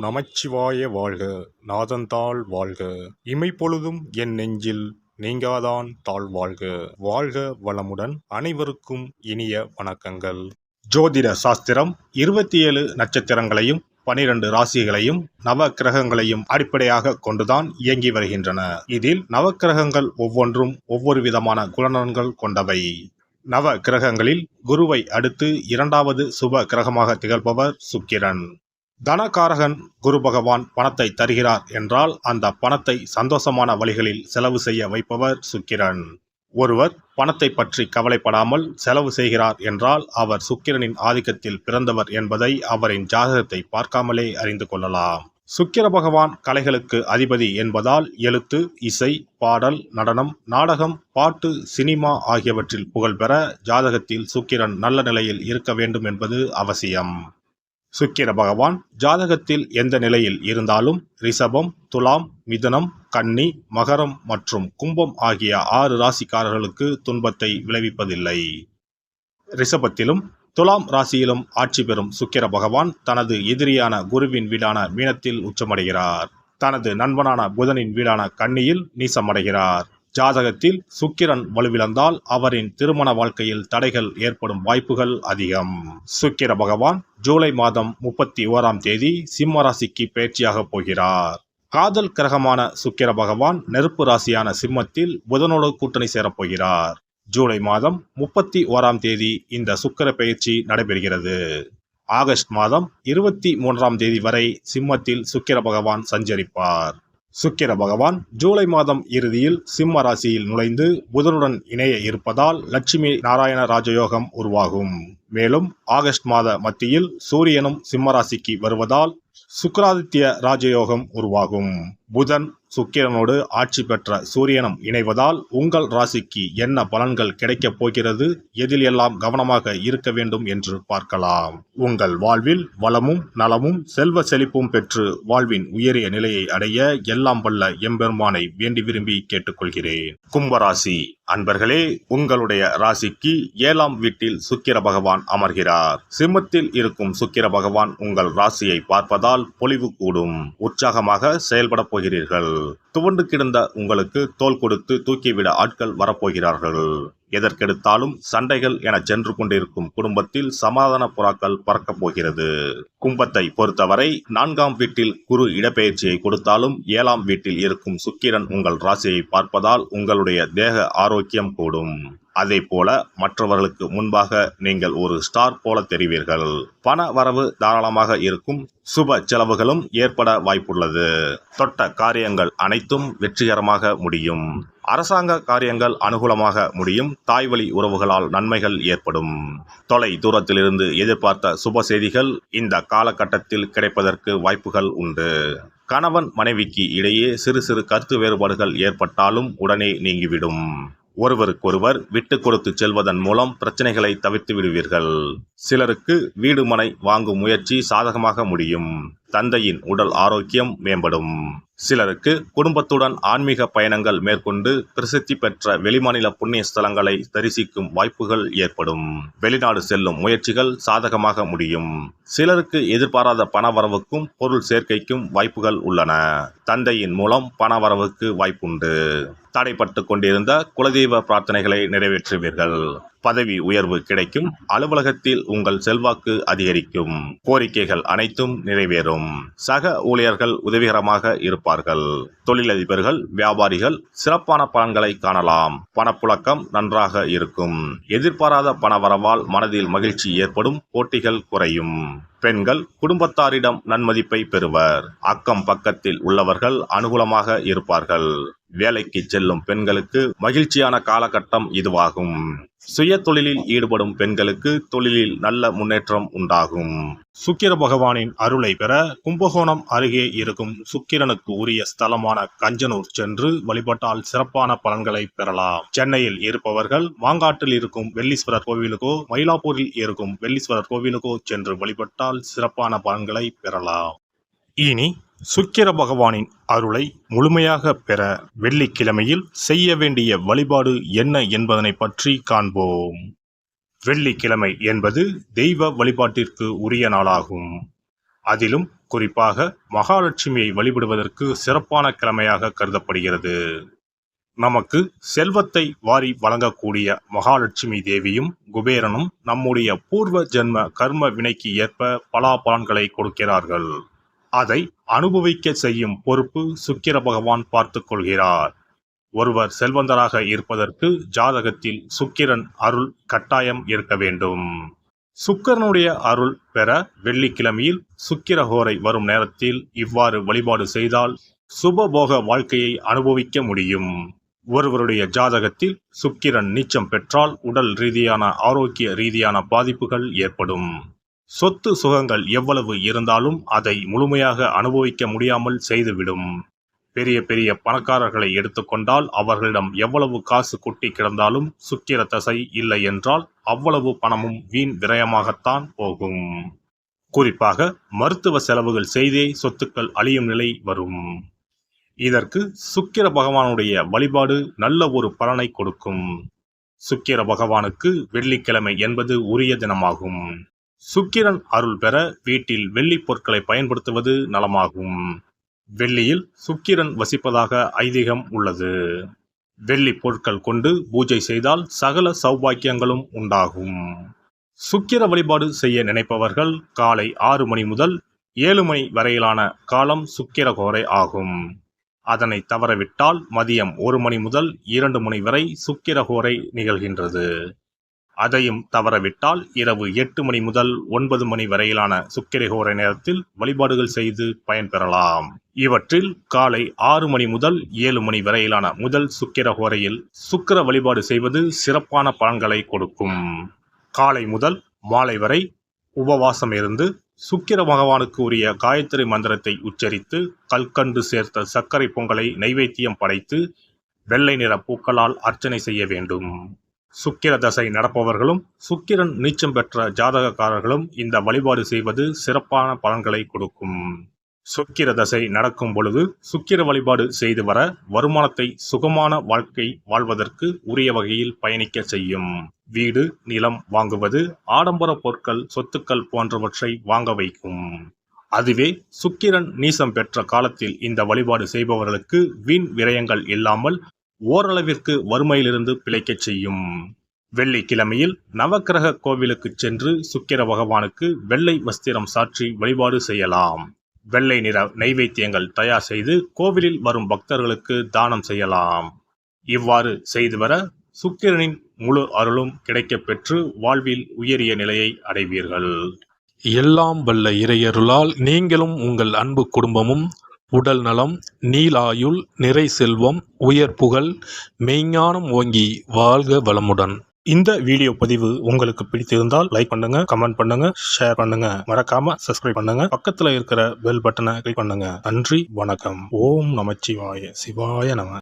நமச்சிவாய வாழ்க. நாதந்தாள் வாழ்க. இமைப்பொழுதும் என் நெஞ்சில் நீங்காதான் தாழ் வாழ்க. வாழ்க வளமுடன். அனைவருக்கும் இனிய வணக்கங்கள். ஜோதிட சாஸ்திரம் 27 நட்சத்திரங்களையும் 12 ராசிகளையும் நவ கிரகங்களையும் அடிப்படையாக கொண்டுதான் இயங்கி வருகின்றன. இதில் நவக்கிரகங்கள் ஒவ்வொன்றும் ஒவ்வொரு விதமான குணநலன்கள் கொண்டவை. நவ கிரகங்களில் குருவை அடுத்து 2வது சுப கிரகமாக திகழ்பவர் சுக்கிரன். தனகாரகன் குரு பகவான் பணத்தை தருகிறார் என்றால் அந்த பணத்தை சந்தோஷமான வழிகளில் செலவு செய்ய வைப்பவர் சுக்கிரன். ஒருவர் பணத்தை பற்றி கவலைப்படாமல் செலவு செய்கிறார் என்றால் அவர் சுக்கிரனின் ஆதிக்கத்தில் பிறந்தவர் என்பதை அவரின் ஜாதகத்தை பார்க்காமலே அறிந்து கொள்ளலாம். சுக்கிர பகவான் கலைகளுக்கு அதிபதி என்பதால் எழுத்து, இசை, பாடல், நடனம், நாடகம், பாட்டு, சினிமா ஆகியவற்றில் புகழ்பெற ஜாதகத்தில் சுக்கிரன் நல்ல நிலையில் இருக்க வேண்டும் என்பது அவசியம். சுக்கிர பகவான் ஜாதகத்தில் எந்த நிலையில் இருந்தாலும் ரிஷபம், துலாம், மிதுனம், கன்னி, மகரம் மற்றும் கும்பம் ஆகிய 6 ராசிக்காரர்களுக்கு துன்பத்தை விளைவிப்பதில்லை. ரிஷபத்திலும் துலாம் ராசியிலும் ஆட்சி பெறும் சுக்கிர பகவான் தனது எதிரியான குருவின் வீடான மீனத்தில் உச்சமடைகிறார். தனது நண்பனான புதனின் வீடான கன்னியில் நீசமடைகிறார். ஜாதகத்தில் சுக்கிரன் வலுவிழந்தால் அவரின் திருமண வாழ்க்கையில் தடைகள் ஏற்படும் வாய்ப்புகள் அதிகம். சுக்கிர பகவான் ஜூலை மாதம் 31ஆம் தேதி சிம்ம ராசிக்கு பயிற்சியாக போகிறார். காதல் கிரகமான சுக்கிர பகவான் நெருப்பு ராசியான சிம்மத்தில் புதனோடு கூட்டணி சேரப்போகிறார். ஜூலை மாதம் 31ஆம் தேதி இந்த சுக்கிர பயிற்சி நடைபெறுகிறது. ஆகஸ்ட் மாதம் 23ஆம் தேதி வரை சிம்மத்தில் சுக்கிர பகவான் சஞ்சரிப்பார். சுக்கிர பகவான் ஜூலை மாதம் இறுதியில் சிம்ம ராசியில் நுழைந்து புதனுடன் இணைய இருப்பதால் லட்சுமி நாராயண ராஜயோகம் உருவாகும். மேலும் ஆகஸ்ட் மாத மத்தியில் சூரியனும் சிம்ம ராசிக்கு வருவதால் சுக்கிராதித்ய ராஜயோகம் உருவாகும். புதன் சுக்கிரனோடு ஆட்சி பெற்ற சூரியனும் இணைவதால் உங்கள் ராசிக்கு என்ன பலன்கள் கிடைக்கப் போகிறது, எதில் எல்லாம் கவனமாக இருக்க வேண்டும் என்று பார்க்கலாம். உங்கள் வாழ்வில் வளமும் நலமும் செல்வ செழிப்பும் பெற்று வாழ்வின் உயரிய நிலையை அடைய எல்லாம் வல்ல எம்பெருமானை வேண்டி விரும்பி கேட்டுக்கொள்கிறேன். கும்பராசி அன்பர்களே, உங்களுடைய ராசிக்கு 7ஆம் வீட்டில் சுக்கிர பகவான் அமர்கிறார். சிம்மத்தில் இருக்கும் சுக்கிர பகவான் உங்கள் ராசியை பார்ப்பதால் பொலிவு கூடும். உற்சாகமாக செயல்பட போகிறீர்கள். துவண்டு கிடந்த உங்களுக்கு தோள் கொடுத்து தூக்கிவிட ஆட்கள் வரப்போகிறார்கள். எதற்கெடுத்தாலும் சண்டைகள் என சென்று கொண்டிருக்கும் குடும்பத்தில் சமாதான புறாக்கள் பறக்கப் போகிறது. கும்பத்தை பொறுத்தவரை 4ஆம் வீட்டில் குரு இடப்பெயர்ச்சியை கொடுத்தாலும் 7ஆம் வீட்டில் இருக்கும் சுக்கிரன் உங்கள் ராசியை பார்ப்பதால் உங்களுடைய தேக ஆரோக்கியம் கூடும். அதே போல மற்றவர்களுக்கு முன்பாக நீங்கள் ஒரு ஸ்டார் போல தெரிவீர்கள். பண வரவு தாராளமாக இருக்கும். சுப செலவுகளும் ஏற்பட வாய்ப்புள்ளது. தொட்ட காரியங்கள் அனைத்தும் வெற்றிகரமாக முடியும். அரசாங்க காரியங்கள் அனுகூலமாக முடியும். தாய்வழி உறவுகளால் நன்மைகள் ஏற்படும். தொலை தூரத்திலிருந்து எதிர்பார்த்த சுப செய்திகள் இந்த காலகட்டத்தில் கிடைப்பதற்கு வாய்ப்புகள் உண்டு. கணவன் மனைவிக்கு இடையே சிறு சிறு கருத்து வேறுபாடுகள் ஏற்பட்டாலும் உடனே நீங்கிவிடும். ஒருவருக்கொருவர் விட்டு கொடுத்து செல்வதன் மூலம் பிரச்சனைகளை தவிர்த்து விடுவீர்கள். சிலருக்கு வீடு மனை வாங்கும் முயற்சி சாதகமாக முடியும். தந்தையின் உடல் ஆரோக்கியம் மேம்படும். சிலருக்கு குடும்பத்துடன் ஆன்மீக பயணங்கள் மேற்கொண்டு பிரசித்தி பெற்ற வெளிமாநில புண்ணிய ஸ்தலங்களை தரிசிக்கும் வாய்ப்புகள் ஏற்படும். வெளிநாடு செல்லும் முயற்சிகள் சாதகமாக முடியும். சிலருக்கு எதிர்பாராத பணவரவுக்கும் பொருள் சேர்க்கைக்கும் வாய்ப்புகள் உள்ளன. தந்தையின் மூலம் பணவரவுக்கு வாய்ப்புண்டு. தடைப்பட்டு கொண்டிருந்த குலதெய்வ பிரார்த்தனைகளை நிறைவேற்றுவீர்கள். பதவி உயர்வு கிடைக்கும். அலுவலகத்தில் உங்கள் செல்வாக்கு அதிகரிக்கும். கோரிக்கைகள் அனைத்தும் நிறைவேறும். சக ஊழியர்கள் உதவிகரமாக இருப்பார்கள். தொழிலதிபர்கள், வியாபாரிகள் சிறப்பான பலன்களை காணலாம். பணப்புழக்கம் நன்றாக இருக்கும். எதிர்பாராத பணவரவால் மனதில் மகிழ்ச்சி ஏற்படும். போட்டிகள் குறையும். பெண்கள் குடும்பத்தாரிடம் நன்மதிப்பை பெறுவர். அக்கம் பக்கத்தில் உள்ளவர்கள் அனுகூலமாக இருப்பார்கள். வேலைக்கு செல்லும் பெண்களுக்கு மகிழ்ச்சியான காலகட்டம் இதுவாகும். சுய தொழிலில் ஈடுபடும் பெண்களுக்கு தொழிலில் நல்ல முன்னேற்றம் உண்டாகும். சுக்கிர பகவானின் அருளை பெற கும்பகோணம் அருகே இருக்கும் சுக்கிரனுக்கு உரிய ஸ்தலமான கஞ்சனூர் சென்று வழிபட்டால் சிறப்பான பலன்களை பெறலாம். சென்னையில் இருப்பவர்கள் மாங்காட்டில் இருக்கும் வெள்ளீஸ்வரர் கோவிலுக்கோ மயிலாப்பூரில் இருக்கும் வெள்ளீஸ்வரர் கோவிலுக்கோ சென்று வழிபட்டால் சிறப்பான பலன்களை பெறலாம். இனி சுக்கிர பகவானின் அருளை முழுமையாக பெற வெள்ளிக்கிழமையில் செய்ய வேண்டிய வழிபாடு என்ன என்பதனை பற்றி காண்போம். வெள்ளிக்கிழமை என்பது தெய்வ வழிபாட்டிற்கு உரிய நாளாகும். அதிலும் குறிப்பாக மகாலட்சுமியை வழிபடுவதற்கு சிறப்பான கிழமையாக கருதப்படுகிறது. நமக்கு செல்வத்தை வாரி வழங்கக்கூடிய மகாலட்சுமி தேவியும் குபேரனும் நம்முடைய பூர்வ ஜென்ம கர்ம வினைக்கு ஏற்ப பலாபலன்களை கொடுக்கிறார்கள். அதை அனுபவிக்க செய்யும் பொறுப்பு சுக்கிர பகவான் பார்த்துக் கொள்கிறார். ஒருவர் செல்வந்தராக இருப்பதற்கு ஜாதகத்தில் சுக்கிரன் அருள் கட்டாயம் இருக்க வேண்டும். சுக்கிரனுடைய அருள் பெற வெள்ளிக்கிழமையில் சுக்கிரஹோரை வரும் நேரத்தில் இவ்வாறு வழிபாடு செய்தால் சுபபோக வாழ்க்கையை அனுபவிக்க முடியும். ஒருவருடைய ஜாதகத்தில் சுக்கிரன் நீச்சம் பெற்றால் உடல் ரீதியான ஆரோக்கிய ரீதியான பாதிப்புகள் ஏற்படும். சொத்து சுகங்கள் எவ்வளவு இருந்தாலும் அதை முழுமையாக அனுபவிக்க முடியாமல் செய்துவிடும். பெரிய பெரிய பணக்காரர்களை எடுத்துக்கொண்டால் அவர்களிடம் எவ்வளவு காசு கொட்டி கிடந்தாலும் சுக்கிர தசை இல்லை என்றால் அவ்வளவு பணமும் வீண் விரயமாகத்தான் போகும். குறிப்பாக மருத்துவ செலவுகள் செய்தே சொத்துக்கள் அழியும் நிலை வரும். இதற்கு சுக்கிர பகவானுடைய வழிபாடு நல்ல ஒரு பலனை கொடுக்கும். சுக்கிர பகவானுக்கு வெள்ளிக்கிழமை என்பது உரிய தினமாகும். சுக்கிரன் அருள் பெற வீட்டில் வெள்ளி பொருட்களை பயன்படுத்துவது நலமாகும். வெள்ளியில் சுக்கிரன் வசிப்பதாக ஐதீகம் உள்ளது. வெள்ளி பொருட்கள் கொண்டு பூஜை செய்தால் சகல சௌபாக்கியங்களும் உண்டாகும். சுக்கிர வழிபாடு செய்ய நினைப்பவர்கள் காலை 6 மணி முதல் 7 மணி வரையிலான காலம் சுக்கிரஹோரை ஆகும். அதனை தவறவிட்டால் மதியம் 1 மணி முதல் 2 மணி வரை சுக்கிரஹோரை நிகழ்கின்றது. அதையும் தவறவிட்டால் இரவு 8 மணி முதல் 9 மணி வரையிலான சுக்கிரஹோரை நேரத்தில் வழிபாடுகள் செய்து பயன்பெறலாம். இவற்றில் காலை 6 மணி முதல் 7 மணி வரையிலான முதல் சுக்கிரஹோரையில் சுக்கிர வழிபாடு செய்வது சிறப்பான பலன்களை கொடுக்கும். காலை முதல் மாலை வரை உபவாசம் இருந்து சுக்கிர பகவானுக்கு உரிய காயத்ரி மந்திரத்தை உச்சரித்து கல்கண்டு சேர்த்த சர்க்கரை பொங்கலை நைவேத்தியம் படைத்து வெள்ளை நிற பூக்களால் அர்ச்சனை செய்ய வேண்டும். சுக்கிர தசை நடப்பவர்களும் சுக்கிரன் நீச்சம் பெற்ற ஜாதகக்காரர்களும் இந்த வழிபாடு செய்வது சிறப்பான பலன்களை கொடுக்கும். சுக்கிர தசை நடக்கும் பொழுது சுக்கிர வழிபாடு செய்து வர வருமானத்தை சுகமான வாழ்க்கை வாழ்வதற்கு உரிய வகையில் பயணிக்க செய்யும். வீடு நிலம் வாங்குவது, ஆடம்பர பொருட்கள் சொத்துக்கள் போன்றவற்றை வாங்க வைக்கும். அதுவே சுக்கிரன் நீசம் பெற்ற காலத்தில் இந்த வழிபாடு செய்பவர்களுக்கு வீண் விரயங்கள் இல்லாமல் ஓரளவிற்கு வறுமையிலிருந்து பிழைக்கச் செய்யும். வெள்ளிக்கிழமையில் நவக்கிரக கோவிலுக்கு சென்று சுக்கிர பகவானுக்கு வெள்ளை வஸ்திரம் சாற்றி வழிபாடு செய்யலாம். வெள்ளை நிற நைவேத்தியங்கள் தயார் செய்து கோவிலில் வரும் பக்தர்களுக்கு தானம் செய்யலாம். இவ்வாறு செய்து வர சுக்கிரனின் முழு அருளும் கிடைக்கப் பெற்று வாழ்வில் உயரிய நிலையை அடைவீர்கள். எல்லாம் வல்ல இறையருளால் நீங்களும் உங்கள் அன்பு குடும்பமும் உடல் நலம், நீலாயுள், நிறை செல்வம், உயர் புகழ், மெய்ஞானம் ஓங்கி வாழ்க வளமுடன். இந்த வீடியோ பதிவு உங்களுக்கு பிடித்திருந்தால் லைக் பண்ணுங்க, கமெண்ட் பண்ணுங்க, ஷேர் பண்ணுங்க, மறக்காம சப்ஸ்கிரைப் பண்ணுங்க, பக்கத்துல இருக்கிற பெல் பட்டனை கிளிக் பண்ணுங்க. நன்றி, வணக்கம். ஓம் நமச்சிவாய, சிவாய நம.